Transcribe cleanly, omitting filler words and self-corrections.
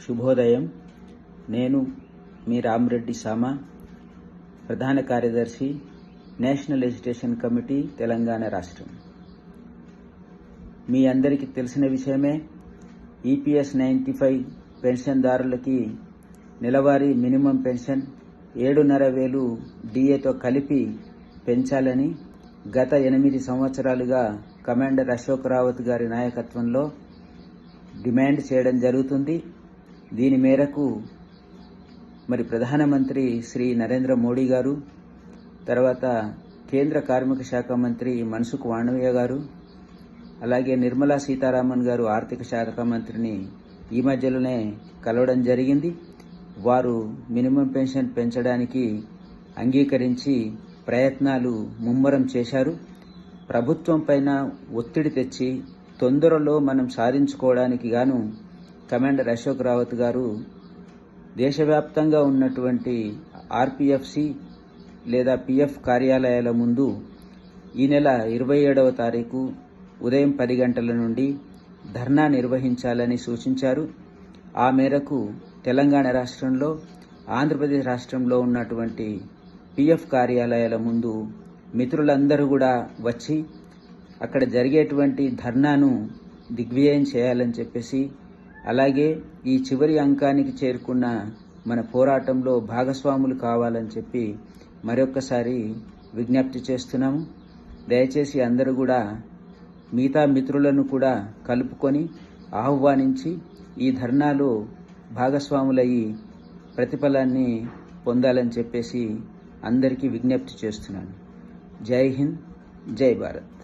శుభోదయం. నేను మీ రామరెడ్డి సామా, ప్రధాన కార్యదర్శి, నేషనల్ ఎడ్యుకేషన్ కమిటీ, తెలంగాణ రాష్ట్రం. మీ అందరికీ తెలిసిన విషయమే, ఈపీఎస్ 95 పెన్షన్దారులకి నెలవారీ మినిమం పెన్షన్ 7,500 డిఏతో కలిపి పెంచాలని గత 8 సంవత్సరాలుగా కమాండర్ అశోక్ రావత్ గారి నాయకత్వంలో డిమాండ్ చేయడం జరుగుతుంది. దీని మేరకు ప్రధానమంత్రి శ్రీ నరేంద్ర మోడీ గారు, తర్వాత కేంద్ర కార్మిక శాఖ మంత్రి మన్సుఖ్ మాండవీయ గారు, అలాగే నిర్మలా సీతారామన్ గారు ఆర్థిక శాఖ మంత్రిని ఈ మధ్యలోనే కలవడం జరిగింది. వారు మినిమం పెన్షన్ పెంచడానికి అంగీకరించి ప్రయత్నాలు ముమ్మరం చేశారు. ప్రభుత్వం పైన ఒత్తిడి తెచ్చి తొందరలో మనం సాధించుకోవడానికి గాను కమాండర్ అశోక్ రావత్ గారు దేశవ్యాప్తంగా ఉన్నటువంటి ఆర్పీఎఫ్సి లేదా పిఎఫ్ కార్యాలయాల ముందు ఈ నెల 27వ తారీఖు ఉదయం 10 గంటల నుండి ధర్నా నిర్వహించాలని సూచించారు. ఆ మేరకు తెలంగాణ రాష్ట్రంలో, ఆంధ్రప్రదేశ్ రాష్ట్రంలో ఉన్నటువంటి పిఎఫ్ కార్యాలయాల ముందు మిత్రులందరూ కూడా వచ్చి అక్కడ జరిగేటువంటి ధర్నాను దిగ్విజయం చేయాలని చెప్పేసి, అలాగే ఈ చివరి అంకానికి చేరుకున్న మన పోరాటంలో భాగస్వాములు కావాలని చెప్పి మరొక్కసారి విజ్ఞప్తి చేస్తున్నాము. దయచేసి అందరూ కూడా మిగతా మిత్రులను కూడా కలుపుకొని ఆహ్వానించి ఈ ధర్నాలో భాగస్వాములయ్యి ప్రతిఫలాన్ని పొందాలని చెప్పేసి అందరికీ విజ్ఞప్తి చేస్తున్నాను. జై హింద్, జై భారత్.